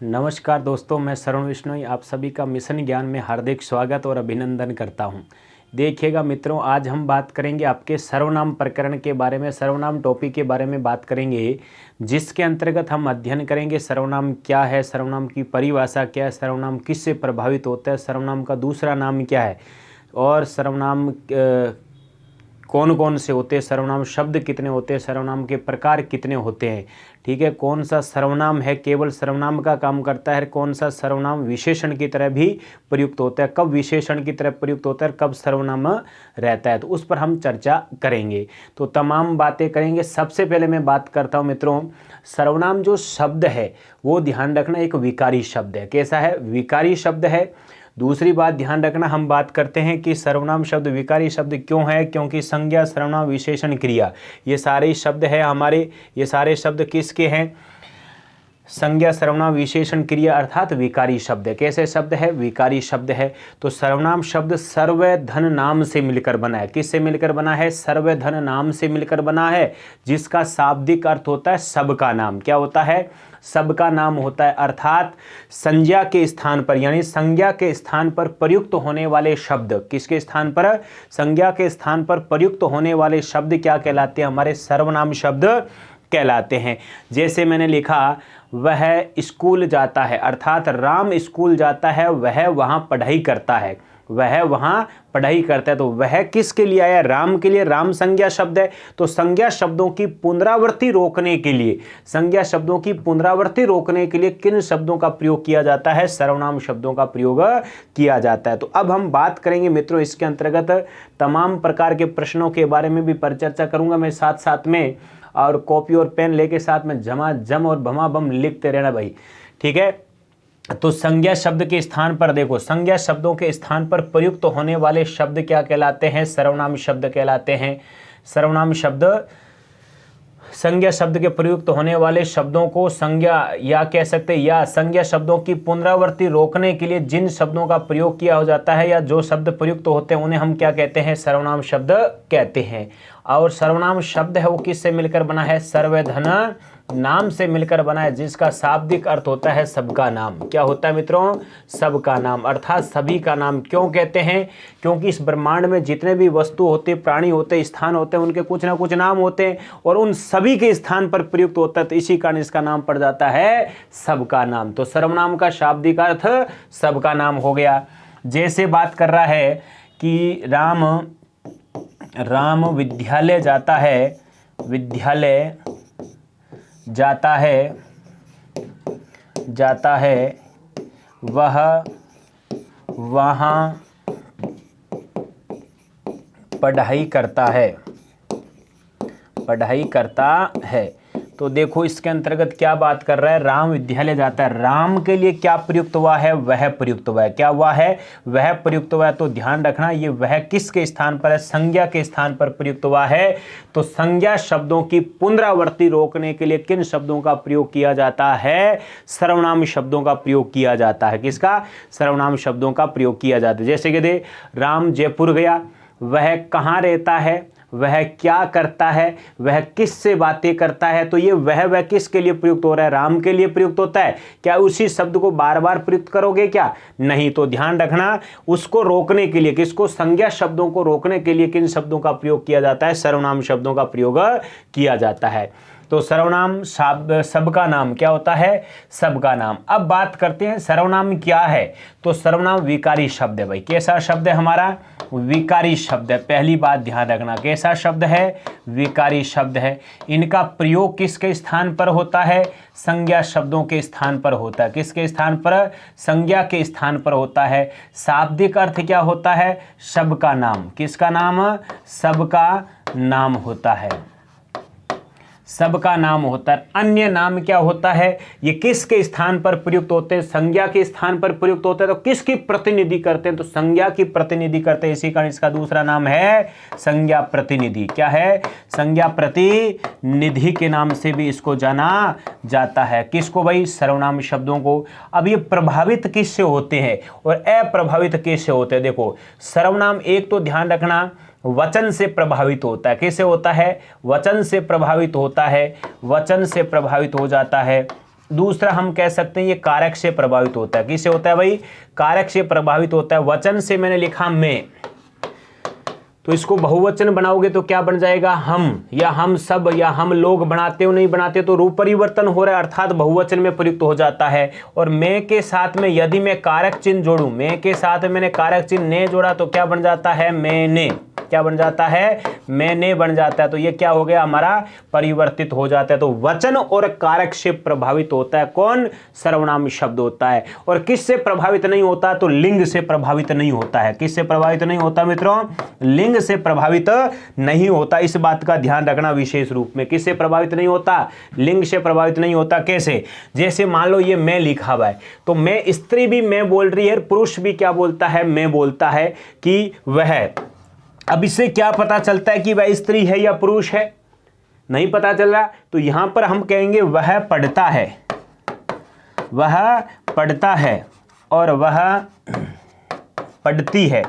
नमस्कार दोस्तों, मैं श्रवण विश्नोई आप सभी का मिशन ज्ञान में हार्दिक स्वागत और अभिनंदन करता हूं। देखिएगा मित्रों, आज हम बात करेंगे आपके सर्वनाम प्रकरण के बारे में, सर्वनाम टॉपिक के बारे में बात करेंगे, जिसके अंतर्गत हम अध्ययन करेंगे सर्वनाम क्या है, सर्वनाम की परिभाषा क्या है, सर्वनाम किससे प्रभावित होता है, सर्वनाम का दूसरा नाम क्या है और सर्वनाम कौन कौन से होते हैं, सर्वनाम शब्द कितने होते हैं, सर्वनाम के प्रकार कितने होते हैं। ठीक है, कौन सा सर्वनाम है केवल सर्वनाम का काम करता है, कौन सा सर्वनाम विशेषण की तरह भी प्रयुक्त होता है, कब विशेषण की तरह प्रयुक्त होता है, कब सर्वनाम रहता है, तो उस पर हम चर्चा करेंगे। तो तमाम बातें करेंगे। सबसे पहले मैं बात करता हूं मित्रों, सर्वनाम जो शब्द है वो ध्यान रखना एक विकारी शब्द है। कैसा है? विकारी शब्द है। दूसरी बात ध्यान रखना, हम बात करते हैं कि सर्वनाम शब्द विकारी शब्द क्यों है, क्योंकि संज्ञा सर्वनाम विशेषण क्रिया ये सारे शब्द है हमारे, ये सारे शब्द किसके हैं? संज्ञा सर्वनाम विशेषण क्रिया अर्थात विकारी शब्द है। कैसे शब्द है? विकारी शब्द है। तो सर्वनाम शब्द सर्व धन नाम से मिलकर बना है। किससे मिलकर बना है? सर्व धन नाम से मिलकर बना है, जिसका शाब्दिक अर्थ होता है सबका नाम। क्या होता है? सबका नाम होता है। अर्थात संज्ञा के स्थान पर, यानी संज्ञा के स्थान पर प्रयुक्त होने वाले शब्द, किसके स्थान पर? संज्ञा के स्थान पर प्रयुक्त होने वाले शब्द क्या कहलाते हैं? हमारे सर्वनाम शब्द कहलाते हैं। जैसे मैंने लिखा, वह स्कूल जाता है, अर्थात राम स्कूल जाता है, वह वहां पढ़ाई करता है, वह वहां पढ़ाई करता है। तो वह किसके लिए आया? राम के लिए। राम संज्ञा शब्द है। तो संज्ञा शब्दों की पुनरावृत्ति रोकने के लिए, संज्ञा शब्दों की पुनरावृत्ति रोकने के लिए किन शब्दों का प्रयोग किया जाता है? सर्वनाम शब्दों का प्रयोग किया जाता है। तो अब हम बात करेंगे मित्रों, इसके अंतर्गत तमाम प्रकार के प्रश्नों के बारे में भी परिचर्चा करूंगा मैं साथ साथ में, और कॉपी और पेन लेके साथ में झमाझम और भमाभम लिखते रहना भाई। ठीक है, तो संज्ञा शब्द के स्थान पर देखो, संज्ञा शब्दों के स्थान पर प्रयुक्त होने वाले शब्द क्या कहलाते हैं? सर्वनाम शब्द कहलाते हैं। सर्वनाम शब्द, संज्ञा शब्द के प्रयुक्त होने वाले शब्दों को संज्ञा या कह सकते हैं, या संज्ञा शब्दों की पुनरावृत्ति रोकने के लिए जिन शब्दों का प्रयोग किया हो जाता है या जो शब्द प्रयुक्त होते हैं उन्हें हम क्या कहते हैं? सर्वनाम शब्द कहते हैं। और सर्वनाम शब्द है वो किससे मिलकर बना है? सर्वधन नाम से मिलकर बना है, जिसका शाब्दिक अर्थ होता है सबका नाम। क्या होता है मित्रों? सबका नाम, अर्थात सभी का नाम। क्यों कहते हैं? क्योंकि इस ब्रह्मांड में जितने भी वस्तु होते, प्राणी होते, स्थान होते हैं, उनके कुछ ना कुछ नाम होते हैं और उन सभी के स्थान पर प्रयुक्त होता है, तो इसी कारण इसका नाम पड़ जाता है सबका नाम। तो सर्वनाम का शाब्दिक अर्थ सबका नाम हो गया। जैसे बात कर रहा है कि राम विद्यालय जाता है, विद्यालय जाता है, वह वहाँ पढ़ाई करता है। तो देखो इसके अंतर्गत क्या बात कर रहा है? राम विद्यालय जाता है, राम के लिए क्या प्रयुक्त हुआ है? वह प्रयुक्त हुआ है। क्या हुआ है? वह प्रयुक्त हुआ है। तो ध्यान रखना, ये वह किसके स्थान पर है? संज्ञा के स्थान पर प्रयुक्त हुआ है। तो संज्ञा शब्दों की पुनरावृत्ति रोकने के लिए किन शब्दों का प्रयोग किया जाता है? सर्वनाम शब्दों का प्रयोग किया जाता है। किसका? सर्वनाम शब्दों का प्रयोग किया जाता है। जैसे कि दे, राम जयपुर गया, वह कहाँ रहता है, वह क्या करता है, वह किससे बातें करता है। तो ये वह किसके लिए प्रयुक्त हो रहा है? राम के लिए प्रयुक्त होता है। क्या उसी शब्द को बार बार प्रयुक्त करोगे? क्या नहीं। तो ध्यान रखना, उसको रोकने के लिए, किसको? संज्ञा शब्दों को रोकने के लिए किन शब्दों का प्रयोग किया जाता है? सर्वनाम शब्दों का प्रयोग किया जाता है। तो सर्वनाम सबका नाम क्या होता है? सबका नाम। अब बात करते हैं सर्वनाम क्या है। तो सर्वनाम विकारी शब्द है भाई। कैसा शब्द है हमारा? विकारी शब्द है। पहली बात ध्यान रखना, कैसा शब्द है? विकारी शब्द है। इनका प्रयोग किसके स्थान पर होता है? संज्ञा शब्दों के स्थान पर होता है। किसके स्थान पर? संज्ञा के स्थान पर होता है। शाब्दिक अर्थ क्या होता है? सबका नाम। किसका नाम? सबका नाम होता है। सबका नाम होता है। अन्य नाम क्या होता है? ये किसके स्थान पर प्रयुक्त होते हैं? संज्ञा के स्थान पर प्रयुक्त होते हैं। तो किसकी प्रतिनिधि करते हैं? तो संज्ञा की प्रतिनिधि करते हैं। इसी कारण इसका दूसरा नाम है संज्ञा प्रतिनिधि। क्या है? संज्ञा प्रतिनिधि के नाम से भी इसको जाना जाता है। किसको भाई? सर्वनाम शब्दों को। अब ये प्रभावित किससे होते हैं और अप्रभावित किससे होते हैं? देखो, सर्वनाम एक तो ध्यान रखना वचन से प्रभावित होता है। कैसे होता है? वचन से प्रभावित होता है, वचन से प्रभावित हो जाता है। दूसरा हम कह सकते हैं ये कारक से प्रभावित होता है। किससे होता है भाई? कारक से प्रभावित होता है। वचन से मैंने लिखा मैं, तो इसको बहुवचन बनाओगे तो क्या बन जाएगा? हम, या हम सब, या हम लोग। बनाते हो नहीं बनाते तो रूप परिवर्तन हो रहा है, अर्थात बहुवचन में प्रयुक्त हो जाता है। और मैं के साथ में यदि मैं कारक चिन्ह जोड़ूं, मैं के साथ में मैंने कारक चिन्ह ने जोड़ा तो क्या बन जाता है? मैंने। क्या बन जाता है? मैंने बन जाता है। तो ये क्या हो गया हमारा? परिवर्तित हो जाता है। तो वचन और कारक से प्रभावित होता है कौन? सर्वनाम शब्द होता है। और किससे प्रभावित नहीं होता? तो लिंग से प्रभावित नहीं होता है। किससे प्रभावित नहीं होता मित्रों? लिंग से प्रभावित नहीं होता। इस बात का ध्यान रखना विशेष रूप में। किससे प्रभावित नहीं होता? लिंग से प्रभावित नहीं होता। कैसे? जैसे मान लो ये मैं लिखा हुआ है, तो मैं स्त्री भी मैं बोल रही है, पुरुष भी क्या बोलता है? मैं बोलता है कि वह। अब इससे क्या पता चलता है कि वह स्त्री है या पुरुष है? नहीं पता चल रहा। तो यहां पर हम कहेंगे वह पढ़ता है, वह पढ़ता है, और वह पढ़ती है,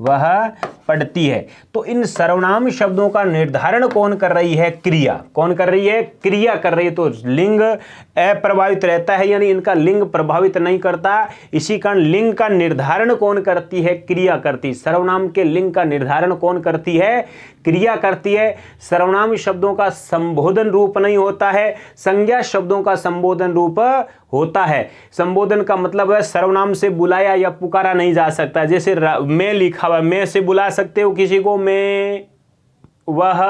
वह पढ़ती है। तो इन सर्वनाम शब्दों का निर्धारण कौन कर रही है? क्रिया। कौन कर रही है? क्रिया कर रही है। तो लिंग अप्रभावित रहता है, यानी इनका लिंग प्रभावित नहीं करता। इसी कारण लिंग का निर्धारण कौन करती है? क्रिया करती। सर्वनाम के लिंग का निर्धारण कौन करती है? क्रिया करती है। सर्वनाम शब्दों का संबोधन रूप नहीं होता है, संज्ञा शब्दों का संबोधन रूप होता है। संबोधन का मतलब है सर्वनाम से बुलाया या पुकारा नहीं जा सकता। जैसे मैं लिखा हुआ, मैं से बुला सकते हो किसी को? मैं, वह,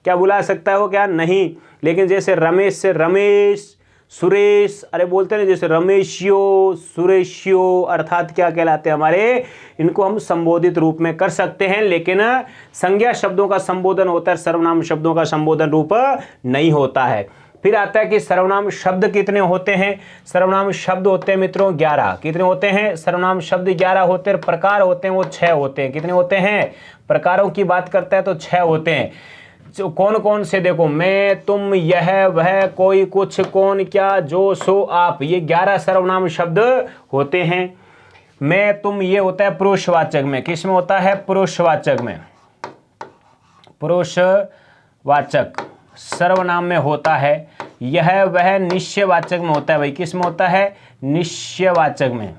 क्या बुला सकता है वो? क्या नहीं। लेकिन जैसे रमेश से रमेश, सुरेश, अरे बोलते हैं जैसे रमेशियो, सुरेशियो, अर्थात क्या कहलाते हैं हमारे? इनको हम संबोधित रूप में कर सकते हैं, लेकिन संज्ञा शब्दों का संबोधन होता है, सर्वनाम शब्दों का संबोधन रूप नहीं होता है। फिर आता है कि सर्वनाम शब्द कितने होते हैं? सर्वनाम शब्द होते हैं मित्रों 11। कितने होते हैं? सर्वनाम शब्द 11 होते हैं। प्रकार होते हैं वो 6 होते हैं। कितने होते हैं? प्रकारों की बात करते हैं तो 6 होते हैं। जो कौन कौन से? देखो, मैं, तुम, यह, वह, कोई, कुछ, कौन, क्या, जो, सो, आप, ये 11 सर्वनाम शब्द होते हैं। मैं, तुम, ये होता है पुरुषवाचक में। किस में होता है? पुरुषवाचक में। पुरुषवाचक सर्वनाम में होता है। यह वह निश्चयवाचक में होता है। भाई किस में होता है? निश्चयवाचक में।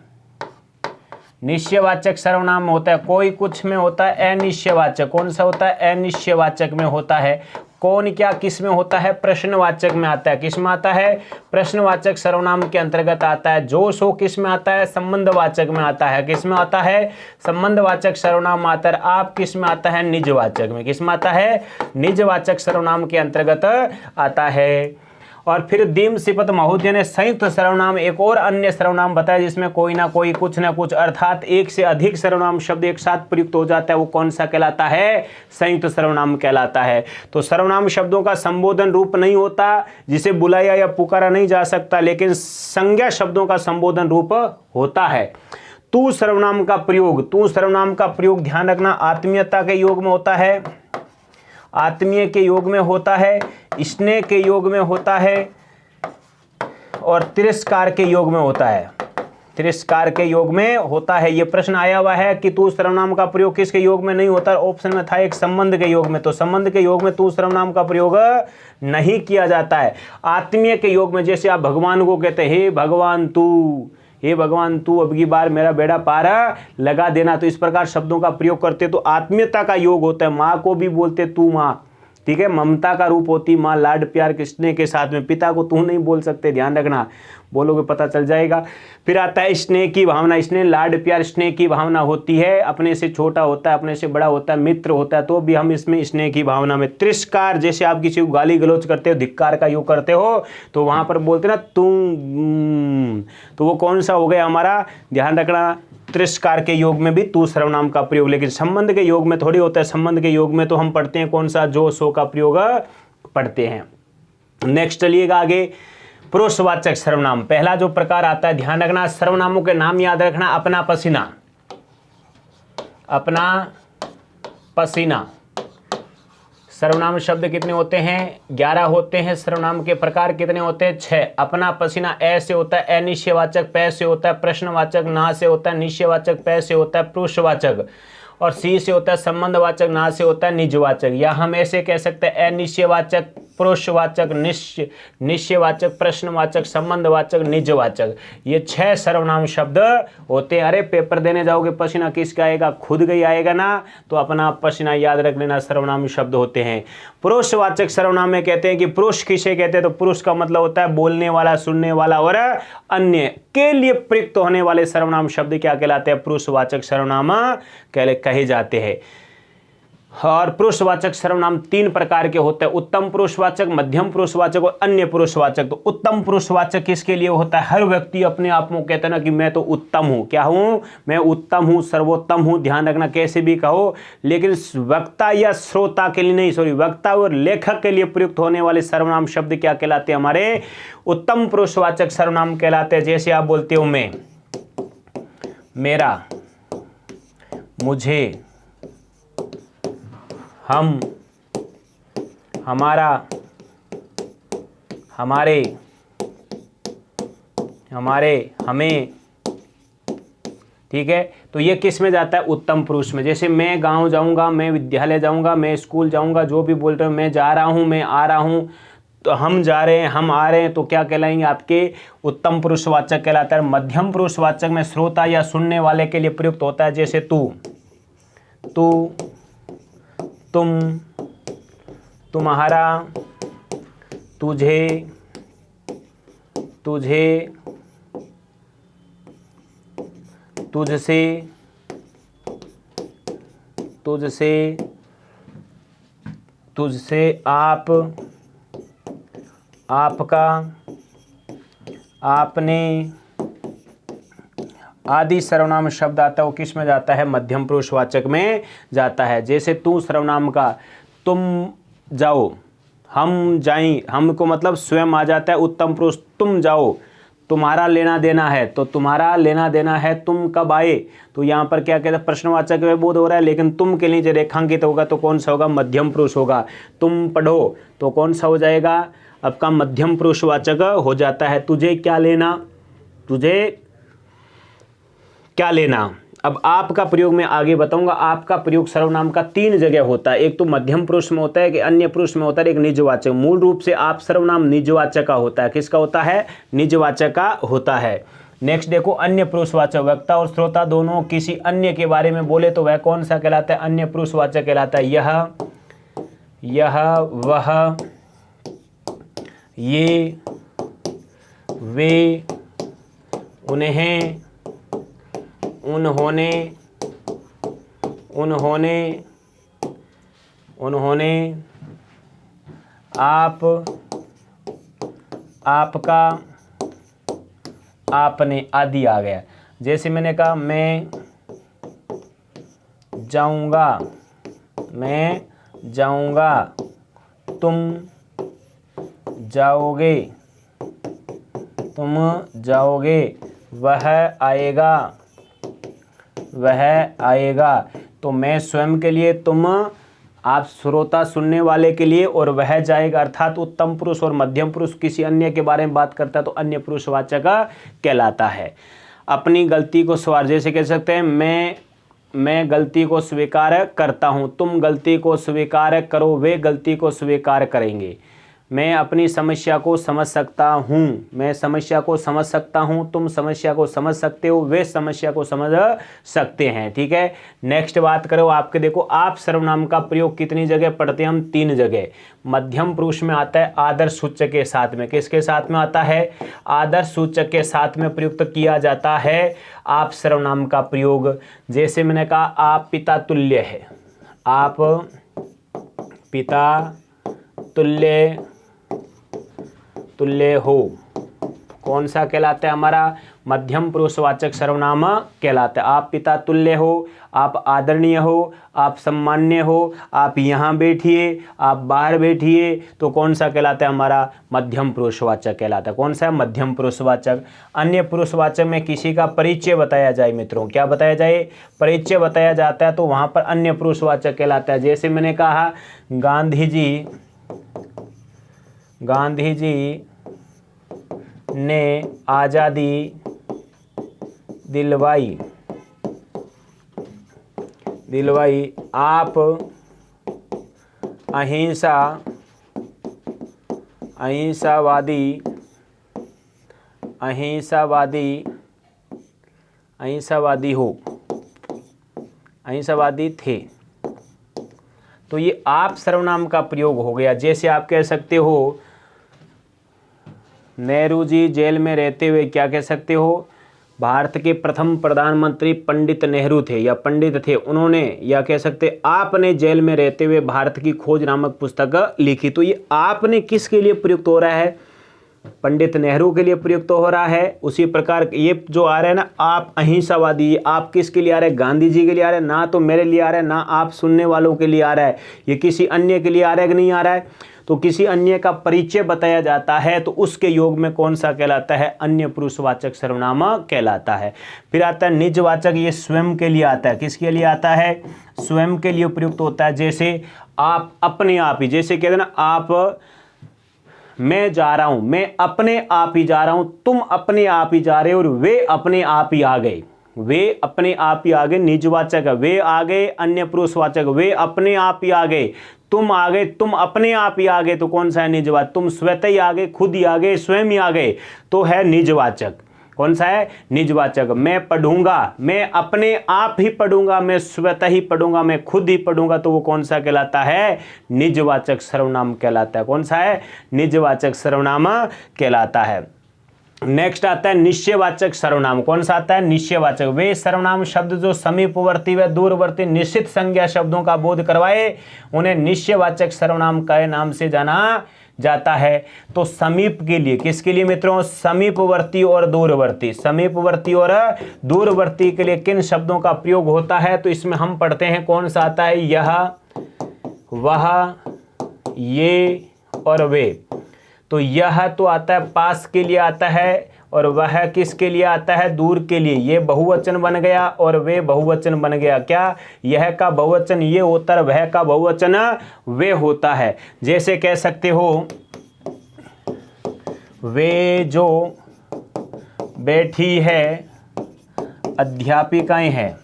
निश्चयवाचक सर्वनाम में होता है। कोई, कुछ में होता है अनिश्चयवाचक। कौन सा होता है? अनिश्चयवाचक में होता है। कौन, क्या, किस में होता है? प्रश्नवाचक में आता है। किस में आता है? प्रश्नवाचक सर्वनाम के अंतर्गत आता है। जो, सो किस में आता है? संबंधवाचक में आता है। किस में आता है? संबंधवाचक सर्वनाम आता है। आप किस में आता है? निजवाचक में। किस में आता है? निजवाचक सर्वनाम के अंतर्गत आता है। और फिर दीम सिपत महोदय ने संयुक्त सर्वनाम, एक और अन्य सर्वनाम बताया जिसमें कोई ना कोई, कुछ ना कुछ, अर्थात एक से अधिक सर्वनाम शब्द एक साथ प्रयुक्त हो जाता है। वो कौन सा कहलाता है? संयुक्त सर्वनाम कहलाता है। तो सर्वनाम शब्दों का संबोधन रूप नहीं होता, जिसे बुलाया या पुकारा नहीं जा सकता, लेकिन संज्ञा शब्दों का संबोधन रूप होता है। तू सर्वनाम का प्रयोग, तू सर्वनाम का प्रयोग ध्यान रखना आत्मीयता के योग में होता है, आत्मीय के योग में होता है, स्नेह के योग में होता है, और तिरस्कार के योग में होता है। तिरस्कार के योग में होता है। ये प्रश्न आया हुआ है कि तू सर्वनाम का प्रयोग किसके योग में नहीं होता? ऑप्शन में था एक संबंध के योग में। तो संबंध के योग में तू सर्वनाम का प्रयोग नहीं किया जाता है। आत्मीय के योग में, जैसे आप भगवान को कहते हैं हे भगवान तू, हे भगवान तू अब की बार मेरा बेड़ा पार लगा देना, तो इस प्रकार शब्दों का प्रयोग करते तो आत्मीयता का योग होता है। माँ को भी बोलते तू माँ, ठीक है, ममता का रूप होती माँ, लाड प्यार स्नेह के साथ में। पिता को तू नहीं बोल सकते, ध्यान रखना, बोलोगे पता चल जाएगा। फिर आता है स्नेह की भावना, स्नेह लाड प्यार स्नेह की भावना होती है। अपने से छोटा होता है, अपने से बड़ा होता है, मित्र होता है, तो भी हम इसमें स्नेह की भावना में। तिरस्कार, जैसे आप किसी को गाली गलौज करते हो, धिक्कार का योग करते हो, तो वहां पर बोलते ना तुम, तो वो कौन सा हो गया हमारा? ध्यान रखना, तिरस्कार के योग में भी तू सर्वनाम का प्रयोग, लेकिन संबंध के योग में थोड़ी होता है। संबंध के योग में तो हम पढ़ते हैं कौन सा? जो, सो का प्रयोग पढ़ते हैं। नेक्स्ट चलिएगा आगे, पुरुषवाचक सर्वनाम। पहला जो प्रकार आता है, ध्यान रखना, सर्वनामों के नाम याद रखना। अपना पसीना, अपना पसीना। सर्वनाम शब्द कितने होते हैं? 11 होते हैं। सर्वनाम के प्रकार कितने होते हैं? 6। अपना पसीना ए से होता है अनिश्चयवाचक, पै से होता है प्रश्नवाचक, ना से होता है निश्चयवाचक, पै से होता है पुरुषवाचक, और सी से होता है संबंधवाचक, ना से होता है निजवाचक। या हम ऐसे कह सकते हैं अनिश्चयवाचक पुरुषवाचक, निश्चयवाचक, प्रश्नवाचक, संबंधवाचक, निजवाचक, ये 6 सर्वनाम शब्द होते हैं। अरे पेपर देने जाओगे पसीना किसका आएगा, खुद का ही आएगा ना, तो अपना पसीना याद रख लेना, सर्वनाम शब्द होते हैं। पुरुषवाचक सर्वनाम में कहते हैं कि पुरुष किसे कहते हैं, तो पुरुष का मतलब होता है बोलने वाला, सुनने वाला और अन्य के लिए प्रयुक्त होने वाले सर्वनाम शब्द क्या कहलाते हैं, पुरुषवाचक सर्वनाम कहे जाते हैं। और पुरुषवाचक सर्वनाम 3 प्रकार के होते हैं, उत्तम पुरुषवाचक, मध्यम पुरुषवाचक और अन्य पुरुषवाचक। तो उत्तम पुरुषवाचक किसके लिए होता है, हर व्यक्ति अपने आप में कहता है ना कि मैं तो उत्तम हूं, क्या हूं, मैं उत्तम हूं, सर्वोत्तम हूं, ध्यान रखना कैसे भी कहो, लेकिन वक्ता या श्रोता के लिए नहीं, सॉरी, वक्ता और लेखक के लिए प्रयुक्त होने वाले सर्वनाम शब्द क्या कहलाते हैं, हमारे उत्तम पुरुषवाचक सर्वनाम कहलाते हैं। जैसे आप बोलते हो मैं, मेरा, मुझे, हम, हमारा, हमारे, हमें, ठीक है। तो ये किस में जाता है, उत्तम पुरुष में। जैसे मैं गांव जाऊंगा, मैं विद्यालय जाऊंगा, मैं स्कूल जाऊंगा, जो भी बोल रहे हो, मैं जा रहा हूं, मैं आ रहा हूं, तो हम जा रहे हैं, हम आ रहे हैं, तो क्या कहलाएंगे, आपके उत्तम पुरुषवाचक कहलाता है। मध्यम पुरुषवाचक में श्रोता या सुनने वाले के लिए प्रयुक्त होता है। जैसे तू, तुम, तुम्हारा, तुझे, तुझसे, आप, आपका, आपने आदि सर्वनाम शब्द आता है, वो किस में जाता है, मध्यम पुरुषवाचक में जाता है। जैसे तू सर्वनाम का, तुम जाओ, हम जाएं, हमको मतलब स्वयं आ जाता है उत्तम पुरुष, तुम जाओ, तुम्हारा लेना देना है, तो तुम्हारा लेना देना है, तुम कब आए, तो यहाँ पर क्या कहते हैं, प्रश्नवाचक में बोध हो रहा है, लेकिन तुम के नीचे रेखांकित होगा तो कौन सा होगा, मध्यम पुरुष होगा। तुम पढ़ो तो कौन सा हो जाएगा, आपका मध्यम पुरुषवाचक हो जाता है। तुझे क्या लेना, तुझे क्या लेना। अब आपका प्रयोग मैं आगे बताऊंगा। आपका प्रयोग सर्वनाम का 3 जगह होता है, एक तो मध्यम पुरुष में होता है, कि अन्य पुरुष में होता है, एक निजवाचक। मूल रूप से आप सर्वनाम निजवाचक का होता है, किसका होता है, निजवाचक का होता है। नेक्स्ट देखो, अन्य पुरुषवाचक, वक्ता और श्रोता दोनों किसी अन्य के बारे में बोले तो वह कौन सा कहलाता है, अन्य पुरुषवाचक कहलाता है। यह, वह, ये, वे, उन्हें, उन्होंने, आप, आपका, आपने आदि आ गया। जैसे मैंने कहा मैं जाऊंगा, तुम जाओगे, वह आएगा, तो मैं स्वयं के लिए, तुम आप श्रोता सुनने वाले के लिए, और वह जाएगा, अर्थात उत्तम पुरुष और मध्यम पुरुष किसी अन्य के बारे में बात करता है तो अन्य पुरुषवाचक कहलाता है। अपनी गलती को स्वीकार, जैसे कह सकते हैं मैं गलती को स्वीकार करता हूँ, तुम गलती को स्वीकार करो, वे गलती को स्वीकार करेंगे। मैं अपनी समस्या को समझ सकता हूँ, मैं समस्या को समझ सकता हूँ, तुम समस्या को समझ सकते हो, वे समस्या को समझ सकते हैं। ठीक है, नेक्स्ट बात करो आपके, देखो आप सर्वनाम का प्रयोग कितनी जगह पढ़ते हैं हम, 3 जगह। मध्यम पुरुष में आता है आदर्श सूचक के साथ में, किसके साथ में आता है, आदर्श सूचक के साथ में प्रयुक्त किया जाता है आप सर्वनाम का प्रयोग। जैसे मैंने कहा आप पिता तुल्य है, आप पिता तुल्य हो, कौन सा कहलाता है, हमारा मध्यम पुरुषवाचक सर्वनाम कहलाता है। आप पिता तुल्य हो, आप आदरणीय हो, आप सम्मान्य हो, आप यहाँ बैठिए, आप बाहर बैठिए, तो कौन सा कहलाता है, हमारा मध्यम पुरुषवाचक कहलाता है। कौन सा है, मध्यम पुरुषवाचक। अन्य पुरुषवाचक में किसी का परिचय बताया जाए मित्रों, क्या बताया जाए, परिचय बताया जाता है, तो वहाँ पर अन्य पुरुषवाचक कहलाता है। जैसे मैंने कहा गांधी जी ने आज़ादी दिलवाई, आप अहिंसा अहिंसावादी, अहिंसावादी, अहिंसावादी हो, अहिंसावादी थे। तो ये आप सर्वनाम का प्रयोग हो गया। जैसे आप कह सकते हो नेहरू जी जेल में रहते हुए क्या कह सकते हो, भारत के प्रथम प्रधानमंत्री पंडित नेहरू थे या पंडित थे, उन्होंने, या कह सकते आपने जेल में रहते हुए भारत की खोज नामक पुस्तक लिखी। तो ये आपने किसके लिए प्रयुक्त हो रहा है, पंडित नेहरू के लिए प्रयुक्त हो रहा है। उसी प्रकार ये जो आ रहा है ना आप अहिंसावादी, आप किसके लिए आ रहा है, गांधी जी के लिए आ रहा है, ना तो मेरे लिए आ रहा है, ना आप सुनने वालों के लिए आ रहा है, ये किसी अन्य के लिए आ रहा है कि नहीं आ रहा है। तो किसी अन्य का परिचय बताया जाता है तो उसके योग में कौन सा कहलाता है, अन्य पुरुषवाचक सर्वनाम कहलाता है। फिर आता है निजवाचक, ये स्वयं के लिए आता है। किसके लिए आता है, स्वयं के लिए प्रयुक्त होता है। जैसे आप अपने आप ही, जैसे कहते हैं ना आप, मैं जा रहा हूं, मैं अपने आप ही जा रहा हूं, तुम अपने आप ही जा रहे हो और वे अपने आप ही आ गए, वे अपने आप ही आ गए, निजवाचक है, वे आ गए, अन्य पुरुषवाचक, वे अपने आप ही आ गए, तुम आ गए, तुम अपने आप ही आ गए, तो कौन सा है, निजवाचक। तुम स्वतः ही आ गए, खुद ही आ गए, स्वयं ही आ गए, तो है निजवाचक। कौन सा है, निजवाचक। मैं पढ़ूंगा, मैं अपने आप ही पढ़ूंगा, मैं स्वतः ही पढ़ूंगा, मैं खुद ही पढ़ूंगा, तो वो कौन सा कहलाता है, निजवाचक सर्वनाम कहलाता है। कौन सा है, निजवाचक सर्वनाम कहलाता है। नेक्स्ट आता है निश्चयवाचक सर्वनाम। कौन सा आता है, निश्चयवाचक। वे सर्वनाम शब्द जो समीपवर्ती व दूरवर्ती निश्चित संज्ञा शब्दों का बोध करवाए उन्हें निश्चयवाचक सर्वनाम के नाम से जाना जाता है। तो समीप के लिए, किसके लिए मित्रों, समीपवर्ती और दूरवर्ती, समीपवर्ती और दूरवर्ती के लिए किन शब्दों का प्रयोग होता है, तो इसमें हम पढ़ते हैं कौन सा आता है, यह, वह, ये और वे। तो यह तो आता है पास के लिए आता है, और वह किसके लिए आता है, दूर के लिए। ये बहुवचन बन गया और वे बहुवचन बन गया। क्या, यह का बहुवचन ये होता है, वह का बहुवचन वे होता है। जैसे कह सकते हो वे जो बैठी है अध्यापिकाएं हैं,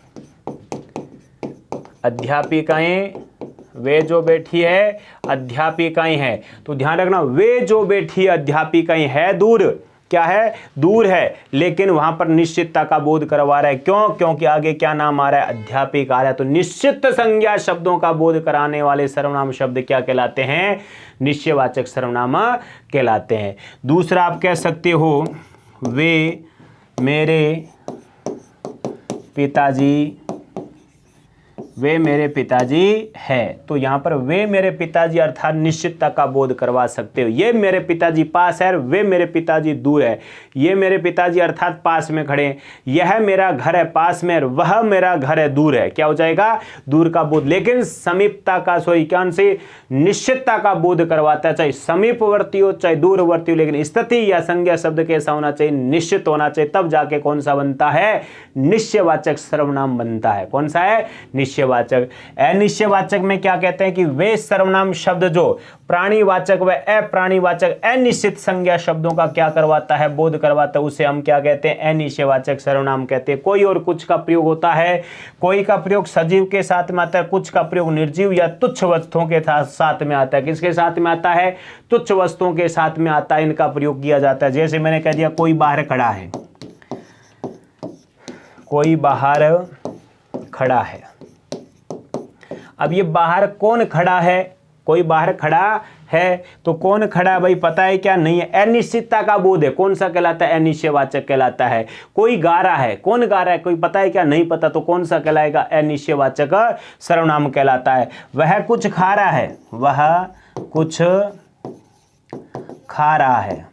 अध्यापिकाएं, वे जो बैठी है अध्यापिकाएं हैं। तो ध्यान रखना, वे जो बैठी अध्यापिकाएं है, दूर, क्या है, दूर है, लेकिन वहां पर निश्चितता का बोध करवा रहा है। क्यों, क्योंकि आगे क्या नाम आ रहा है, अध्यापिक आ रहा है। तो निश्चित संज्ञा शब्दों का बोध कराने वाले सर्वनाम शब्द क्या कहलाते हैं, निश्चयवाचक सर्वनाम कहलाते हैं। दूसरा आप कह सकते हो वे मेरे पिताजी, वे मेरे पिताजी है। तो यहां पर वे मेरे पिताजी अर्थात निश्चितता का बोध करवा सकते हो। ये मेरे पिताजी पास है, वे मेरे पिताजी दूर है। ये मेरे पिताजी अर्थात पास में खड़े हैं, यह मेरा घर है पास में, वह मेरा घर है दूर है। क्या हो जाएगा, दूर का बोध। लेकिन समीपता का, सॉरी क्या से, निश्चितता का बोध करवाता है, चाहे समीपवर्ती हो चाहे दूरवर्ती हो, लेकिन स्थिति या संज्ञा शब्द कैसा होना चाहिए, निश्चित होना चाहिए। तब जाके कौन सा बनता है, निश्चयवाचक सर्वनाम बनता है। कौन सा है, निश्चयवाचक। अनिश्चयवाचक में क्या कहते हैं कि वे सर्वनाम शब्द जो प्राणीवाचक व अप्राणीवाचक अनिश्चित संज्ञा शब्दों का क्या करवाता है, बोध करवाता है, उसे हम क्या कहते हैं, अनिश्चयवाचक सर्वनाम कहते हैं। कोई और कुछ का प्रयोग होता है, कोई का प्रयोग सजीव के साथ में आता है, कुछ का प्रयोग निर्जीव या तुच्छ वस्तुओं के साथ में आता है। किसके साथ में आता है, तुच्छ वस्तुओं के साथ में आता है, इनका प्रयोग किया जाता है। जैसे मैंने कह दिया कोई बाहर खड़ा है, कोई बाहर खड़ा है। अब ये बाहर कौन खड़ा है, कोई बाहर खड़ा है, तो कौन खड़ा है भाई पता है क्या, नहीं है, अनिश्चितता का बोध है। कौन सा कहलाता है, अनिश्चयवाचक कहलाता है। कोई गा रहा है, कौन गा रहा है, कोई पता है क्या, नहीं पता, तो कौन सा कहलाएगा, अनिश्चयवाचक सर्वनाम कहलाता है। वह कुछ खा रहा है, वह कुछ खा रहा है,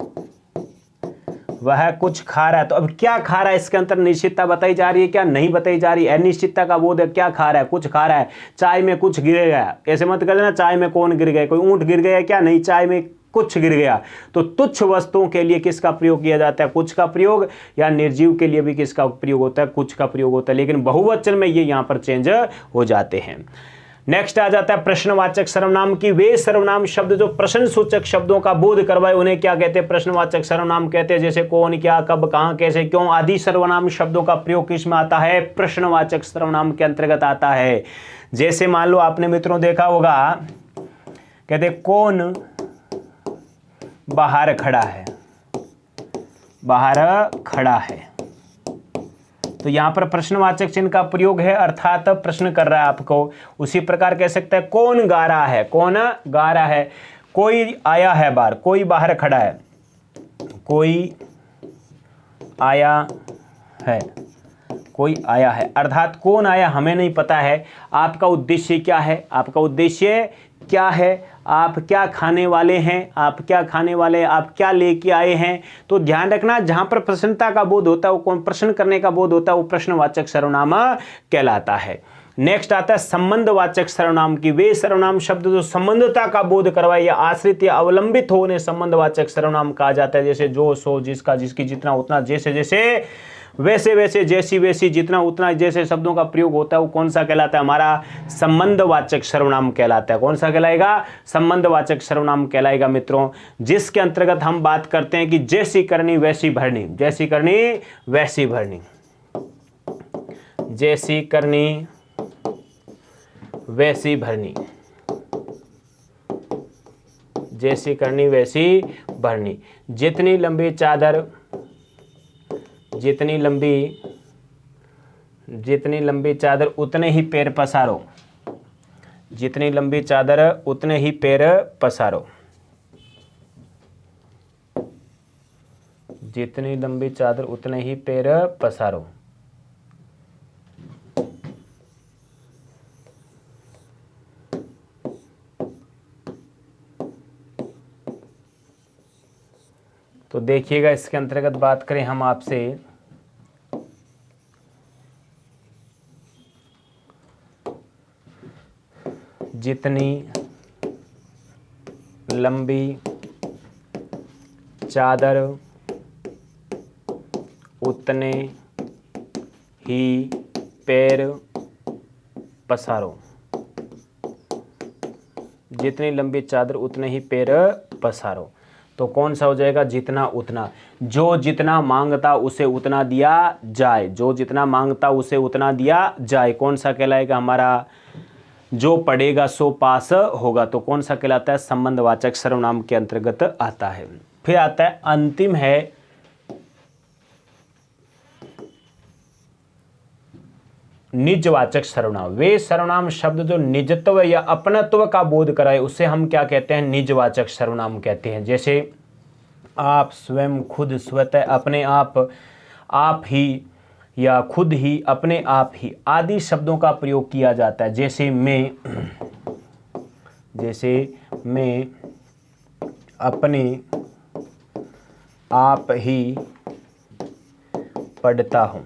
वह कुछ खा रहा है। तो अब क्या खा रहा है, इसके अंतर निश्चितता बताई जा रही है क्या, नहीं बताई जा रही। अनिश्चितता का बोध है, क्या खा रहा है, कुछ खा रहा है। चाय में कुछ गिर गया, ऐसे मत कर देना चाय में कौन गिर गया, कोई ऊंट गिर गया क्या, नहीं, चाय में कुछ गिर गया। तो तुच्छ वस्तुओं के लिए किसका प्रयोग किया जाता है, कुछ का प्रयोग, या निर्जीव के लिए भी किसका प्रयोग होता है, कुछ का प्रयोग होता है। लेकिन बहुवचन में ये यहां पर चेंज हो जाते हैं। नेक्स्ट आ जाता है प्रश्नवाचक सर्वनाम की। वे सर्वनाम शब्द जो प्रश्नसूचक शब्दों का बोध करवाए उन्हें क्या कहते हैं, प्रश्नवाचक सर्वनाम कहते हैं। जैसे कौन, क्या, कब, कहां, कैसे, क्यों आदि सर्वनाम शब्दों का प्रयोग किसमें आता है, प्रश्नवाचक सर्वनाम के अंतर्गत आता है। जैसे मान लो आपने मित्रों देखा होगा, कहते कौन बाहर खड़ा है, बाहर खड़ा है। तो यहाँ पर प्रश्नवाचक चिन्ह का प्रयोग है, अर्थात प्रश्न कर रहा है आपको। उसी प्रकार कह सकते हैं कौन गा रहा है, कौन गा रहा है। कोई आया है बाहर, कोई बाहर खड़ा है, कोई आया है, कोई आया है। अर्थात कौन आया हमें नहीं पता है। आपका उद्देश्य क्या है, आपका उद्देश्य क्या है, आप क्या खाने वाले हैं, आप क्या खाने वाले, आप क्या लेके आए हैं। तो ध्यान रखना, जहां पर प्रश्नता का बोध होता है, वो कौन प्रश्न करने का बोध होता है, वो प्रश्नवाचक सर्वनाम कहलाता है। नेक्स्ट आता है संबंधवाचक सर्वनाम की। वे सर्वनाम शब्द जो संबंधता का बोध करवाए या आश्रित या अवलंबित हो, उन्हें संबंधवाचक सर्वनाम कहा जाता है। जैसे जो, सो, जिसका, जिसकी, जितना, उतना, जैसे जैसे, वैसे वैसे, जैसी वैसी, जितना उतना, जैसे शब्दों का प्रयोग होता है वो कौन सा कहलाता है, हमारा संबंधवाचक सर्वनाम कहलाता है। कौन सा कहलाएगा, संबंधवाचक सर्वनाम कहलाएगा मित्रों। जिसके अंतर्गत हम बात करते हैं कि जैसी करनी वैसी भरनी, जैसी करनी वैसी भरनी, जैसी करनी वैसी भरनी, जैसी करनी वैसी भरनी। जितनी लंबी चादर, जितनी लंबी चादर उतने ही पैर पसारो, जितनी लंबी चादर उतने ही पैर पसारो, जितनी लंबी चादर उतने ही पैर पसारो। तो देखिएगा, इसके अंतर्गत बात करें हम आपसे, जितनी लंबी चादर उतने ही पैर पसारो, जितनी लंबी चादर उतने ही पैर पसारो। तो कौन सा हो जाएगा, जितना उतना। जो जितना मांगता उसे उतना दिया जाए, जो जितना मांगता उसे उतना दिया जाए। कौन सा कहलाएगा, हमारा जो पढ़ेगा सो पास होगा। तो कौन सा कहलाता है, संबंधवाचक सर्वनाम के अंतर्गत आता है। फिर आता है अंतिम है निजवाचक सर्वनाम। वे सर्वनाम शब्द जो निजत्व या अपनत्व का बोध कराए उसे हम क्या कहते हैं, निजवाचक सर्वनाम कहते हैं। जैसे आप, स्वयं, खुद, स्वतः, अपने आप ही या खुद ही, अपने आप ही आदि शब्दों का प्रयोग किया जाता है। जैसे मैं अपने आप ही पढ़ता हूँ,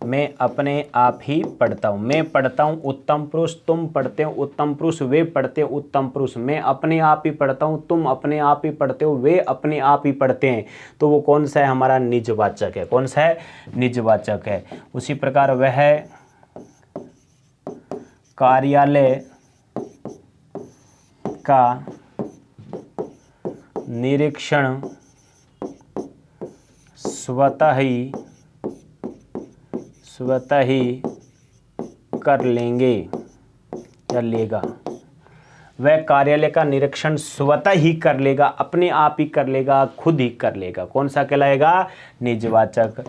मैं अपने आप ही पढ़ता हूँ। मैं पढ़ता हूँ उत्तम पुरुष, तुम पढ़ते हो उत्तम पुरुष, वे पढ़ते हो उत्तम पुरुष। मैं अपने आप ही पढ़ता हूँ, तुम अपने आप ही पढ़ते हो, वे अपने आप ही पढ़ते हैं। तो वो कौन सा है, हमारा निजवाचक है। कौन सा है, निजवाचक है। उसी प्रकार वह कार्यालय का निरीक्षण स्वतः ही कर लेंगे या लेगा। वह कार्यालय का निरीक्षण स्वतः ही कर लेगा, अपने आप ही कर लेगा, खुद ही कर लेगा। कौन सा कहलाएगा, निजवाचक।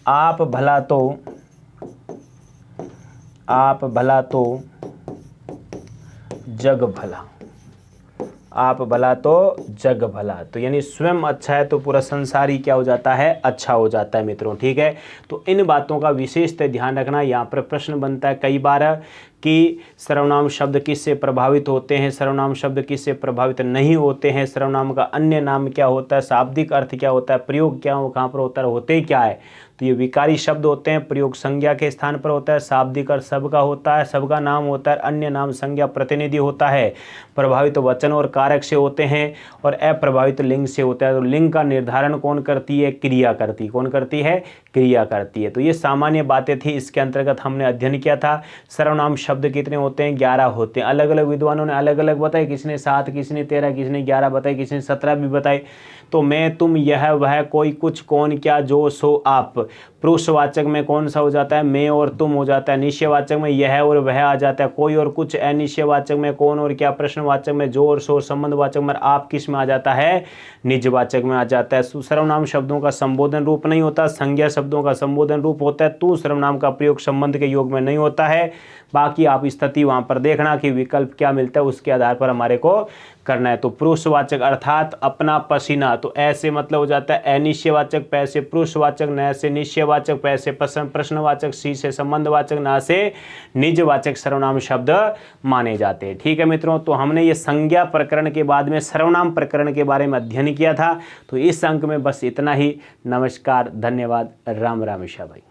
आप भला तो जग भला, आप भला तो जग भला। तो यानी स्वयं अच्छा है तो पूरा संसार ही क्या हो जाता है, अच्छा हो जाता है मित्रों। ठीक है, तो इन बातों का विशेषतः ध्यान रखना। यहाँ पर प्रश्न बनता है कई बार कि सर्वनाम शब्द किससे प्रभावित होते हैं, सर्वनाम शब्द किससे प्रभावित नहीं होते हैं, सर्वनाम का अन्य नाम क्या होता है, शाब्दिक अर्थ क्या होता है, प्रयोग क्या हो, कहाँ पर होता है, होते क्या है। तो ये विकारी शब्द होते हैं, प्रयोग संज्ञा के स्थान पर होता है, शाब्दिक अर्थ सबका होता है, सबका नाम होता है, अन्य नाम संज्ञा प्रतिनिधि होता है, प्रभावित वचन और कारक से होते हैं और अप्रभावित लिंग से होता है। तो लिंग का निर्धारण कौन करती है, क्रिया करती है। कौन करती है, क्रिया करती है। तो ये सामान्य बातें थी, इसके अंतर्गत हमने अध्ययन किया था सर्वनाम शब्द शब्द कितने होते हैं, 11 होते हैं। अलग अलग विद्वानों ने अलग अलग बताए, किसी ने 7, किसी ने 13, किसी ने 11 बताए, किसी ने 17 भी बताए। तो मैं, तुम, यह, वह, कोई, कुछ, कौन, क्या, जो, सो, आप। पुरुषवाचक में कौन सा हो जाता है, मैं और तुम हो जाता है। निश्चयवाचक में यह और वह आ जाता है, कोई और कुछ। अनिश्चयवाचक में कौन और क्या। प्रश्नवाचक में जो और सो। संबंधवाचक में आप किस में आ जाता है, निजवाचक में आ जाता है। सर्वनाम शब्दों का संबोधन रूप नहीं होता, संज्ञा शब्दों का संबोधन रूप होता है। तू सर्वनाम का प्रयोग संबंध के योग में नहीं होता है। बाकी आप स्थिति वहां पर देखना कि विकल्प क्या मिलता है, उसके आधार पर हमारे को करना है। तो पुरुषवाचक अर्थात अपना पसीना, तो ऐसे मतलब हो जाता है अनिश्चयवाचक, पैसे पुरुषवाचक, न से निश्चयवाचक, पैसे प्रश्नवाचक, सी से संबंधवाचक, ना से निजवाचक सर्वनाम शब्द माने जाते हैं। ठीक है मित्रों, तो हमने ये संज्ञा प्रकरण के बाद में सर्वनाम प्रकरण के बारे में अध्ययन किया था। तो इस अंक में बस इतना ही। नमस्कार, धन्यवाद, राम राम ईशा भाई।